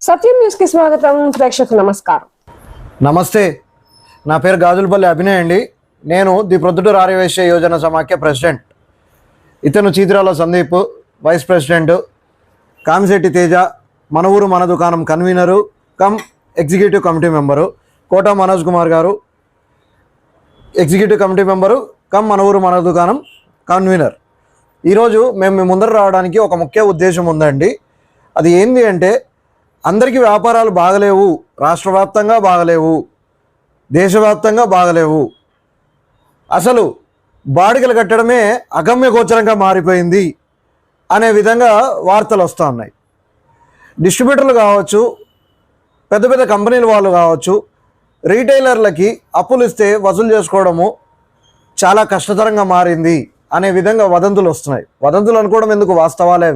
సత్యం news కి స్వాగతం. ప్రేక్షకులకు నమస్కారం. నమస్తే, నా పేరు గాజులపల్లి అభినయ్ అండి. నేను ది ప్రొద్దుటూరు ఆర్యవైశ్య యోజన సమాఖ్య ప్రెసిడెంట్. ఇతను చీతిరాల సందీప్ వైస్ ప్రెసిడెంట్, కామిశెట్టి తేజ మన ఊరు మన దుకాణం convener cum executive committee member, Kota Manoj Kumar గారు ఎగ్జిక్యూటివ్ కమిటీ మెంబరు కమ్ మన ఊరు మన దుకాణం కన్వీనర్. ఈరోజు మేము మీ ముందర రావడానికి ఒక ముఖ్య ఉద్దేశం ఉందండి. అది ఏంది అంటే, అందరికీ వ్యాపారాలు బాగలేవు, రాష్ట్ర వ్యాప్తంగా బాగలేవు, దేశవ్యాప్తంగా బాగలేవు, అసలు బాడిగలు కట్టడమే అగమ్య గోచరంగా మారిపోయింది అనే విధంగా వార్తలు వస్తూ ఉన్నాయి. డిస్ట్రిబ్యూటర్లు కావచ్చు, పెద్ద పెద్ద కంపెనీల వాళ్ళు కావచ్చు, రీటైలర్లకి అప్పులు ఇస్తే వసూలు చేసుకోవడము చాలా కష్టతరంగా మారింది అనే విధంగా వదంతులు వస్తున్నాయి. వదంతులు అనుకోవడం ఎందుకు, వాస్తవాలే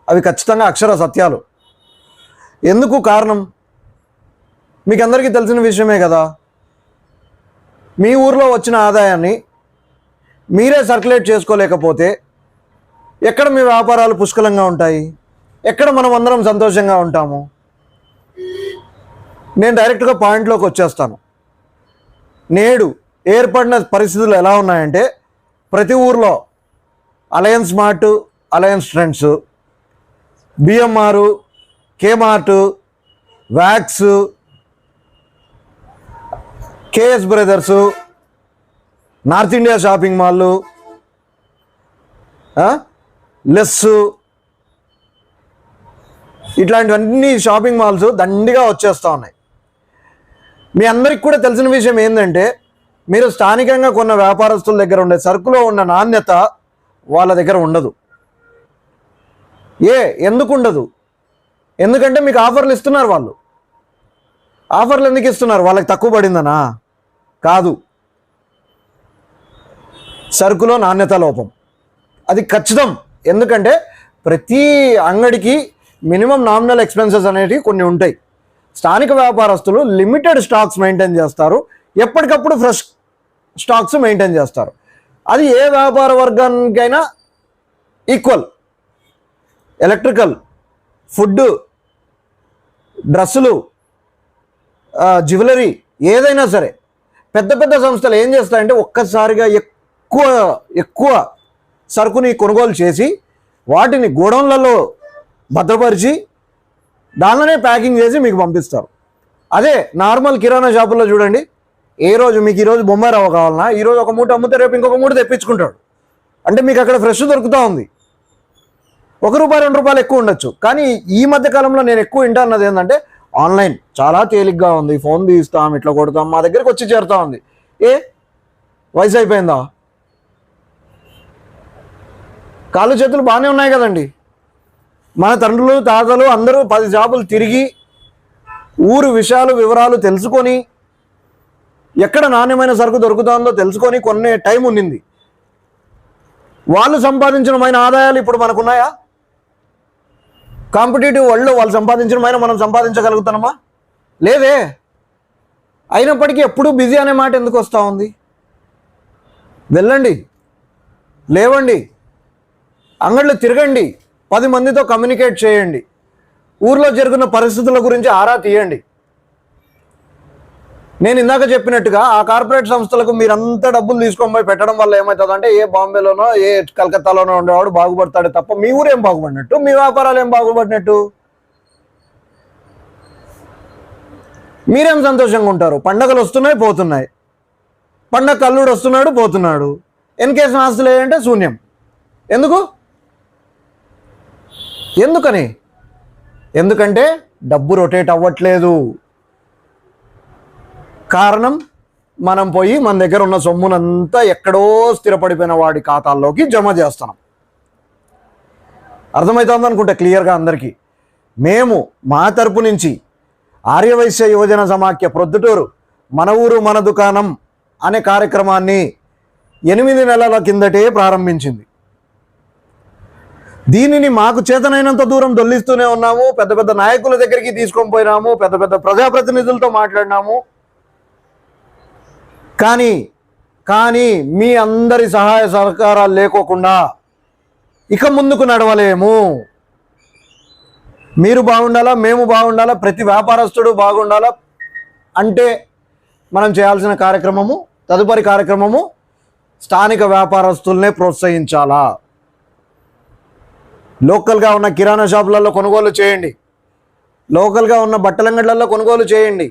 అవి ఖచ్చితంగా అక్షర సత్యాలు. ఎందుకు కారణం మీకు అందరికీ తెలిసిన విషయమే కదా. మీ ఊర్లో వచ్చిన ఆదాయాన్ని మీరే సర్క్యులేట్ చేసుకోలేకపోతే ఎక్కడ మీ వ్యాపారాలు పుష్కలంగా ఉంటాయి, ఎక్కడ మనం అందరం సంతోషంగా ఉంటాము? నేను డైరెక్ట్గా పాయింట్లోకి వచ్చేస్తాను. నేడు ఏర్పడిన పరిస్థితులు ఎలా ఉన్నాయంటే, ప్రతి ఊర్లో Alliance Mart, Alliance Trends, BMR, KMart, వ్యాక్స్, KS brothers, north India shopping మాల్లు, లెస్సు, ఇట్లాంటివన్నీ షాపింగ్ మాల్స్ దండిగా వచ్చేస్తూ ఉన్నాయి. మీ అందరికి కూడా తెలిసిన విషయం ఏంటంటే, మీరు స్థానికంగా కొన్న వ్యాపారస్తుల దగ్గర ఉండే సరుకులో ఉన్న నాణ్యత వాళ్ళ దగ్గర ఉండదు. ఎందుకు ఉండదు? ఎందుకంటే మీకు ఆఫర్లు ఇస్తున్నారు. వాళ్ళు ఆఫర్లు ఎందుకు ఇస్తున్నారు? వాళ్ళకి తక్కువ పడిందనా? కాదు, సరుకులో నాణ్యత లోపం అది ఖచ్చితం. ఎందుకంటే ప్రతి అంగడికి మినిమం నామినల్ ఎక్స్పెన్సెస్ అనేటివి కొన్ని ఉంటాయి. స్థానిక వ్యాపారస్తులు లిమిటెడ్ స్టాక్స్ మెయింటైన్ చేస్తారు, ఎప్పటికప్పుడు ఫ్రెష్ స్టాక్స్ మెయింటైన్ చేస్తారు. అది ఏ వ్యాపార వర్గానికైనా ఈక్వల్. ఎలక్ట్రికల్, ఫుడ్, డ్రెస్సులు, జ్యువెలరీ, ఏదైనా సరే పెద్ద పెద్ద సంస్థలు ఏం చేస్తాయంటే, ఒక్కసారిగా ఎక్కువ సరుకుని కొనుగోలు చేసి వాటిని గోడౌన్లలో భద్రపరిచి దానిలోనే ప్యాకింగ్ చేసి మీకు పంపిస్తారు. అదే నార్మల్ కిరాణా షాపుల్లో చూడండి, ఏ రోజు మీకు ఈరోజు బొంబాయి రవ్వ కావాలన్నా ఈరోజు ఒక మూట అమ్మితే రేపు ఇంకొక మూట తెప్పించుకుంటాడు. అంటే మీకు అక్కడ ఫ్రెష్ దొరుకుతూ ఉంది. ₹1 ₹2 ఎక్కువ ఉండొచ్చు. కానీ ఈ మధ్య కాలంలో నేను ఎక్కువ వింటా అన్నది ఏంటంటే, ఆన్లైన్ చాలా తేలిగ్గా ఉంది, ఫోన్ తీస్తాం, ఇట్లా కొడతాం, మా దగ్గరికి వచ్చి చేరుతూ ఉంది. వయసు అయిపోయిందా? కాళ్ళు చేతులు బాగానే ఉన్నాయి కదండి. మన తండ్రులు తాతలు అందరూ 10 షాపులు తిరిగి ఊరు వివరాలు తెలుసుకొని, ఎక్కడ నాణ్యమైన సరుకు దొరుకుతుందో తెలుసుకొని కొనే టైం ఉండింది. వాళ్ళు సంపాదించిన ఆదాయాలు ఇప్పుడు మనకున్నాయా? కాంపిటేటివ్ వరల్డ్లో వాళ్ళు సంపాదించిన మనం సంపాదించగలుగుతున్నామా? లేదే. అయినప్పటికీ ఎప్పుడూ బిజీ అనే మాట ఎందుకు వస్తూ ఉంది? వెళ్ళండి, లేవండి, అంగళ్ళు తిరగండి, 10 మందితో కమ్యూనికేట్ చేయండి, ఊర్లో జరుగుతున్న పరిస్థితుల గురించి ఆరా తీయండి. నేను ఇందాక చెప్పినట్టుగా ఆ కార్పొరేట్ సంస్థలకు మీరంతా డబ్బులు తీసుకొని పోయి పెట్టడం వల్ల ఏమవుతుందంటే, ఏ బాంబేలోనో ఏ కలకత్తాలోనో ఉండేవాడు బాగుపడతాడే తప్ప మీ ఊరేం బాగుపడినట్టు, మీ వ్యాపారాలు ఏం బాగుపడినట్టు? మీరేం సంతోషంగా ఉంటారు? పండగలు వస్తున్నాయి, పోతున్నాయి. పండగ అల్లుడు వస్తున్నాడు, పోతున్నాడు. ఎన్కేస్ ఆస్తులు ఏంటంటే శూన్యం. ఎందుకని? ఎందుకంటే డబ్బు రొటేట్ అవ్వట్లేదు. కారణం, మనం పోయి మన దగ్గర ఉన్న సొమ్మునంతా ఎక్కడో స్థిరపడిపోయిన వాడి ఖాతాల్లోకి జమ చేస్తున్నాం. అర్థమవుతుంది అనుకుంటే క్లియర్గా అందరికీ. మేము మా తరపు నుంచి ఆర్యవైశ్య యోజన సమాఖ్య ప్రొద్దుటూరు మన ఊరు మన దుకాణం అనే కార్యక్రమాన్ని 8 నెలల కిందటే ప్రారంభించింది. దీనిని మాకు చేతనైనంత దూరం దొల్లిస్తూనే ఉన్నాము. పెద్ద పెద్ద నాయకుల దగ్గరికి తీసుకొని పోయినాము, పెద్ద పెద్ద ప్రజాప్రతినిధులతో మాట్లాడినాము. కానీ మీ అందరి సహాయ సహకారాలు లేకోకుండా ఇక ముందుకు నడవలేము. మీరు బాగుండాలా, మేము బాగుండాలా, ప్రతి వ్యాపారస్తుడు బాగుండాలా అంటే మనం చేయాల్సిన కార్యక్రమము, తదుపరి కార్యక్రమము స్థానిక వ్యాపారస్తుల్నే ప్రోత్సహించాలా. లోకల్గా ఉన్న కిరాణా షాపులలో కొనుగోలు చేయండి, లోకల్గా ఉన్న బట్టల అంగడ్లలో కొనుగోలు చేయండి.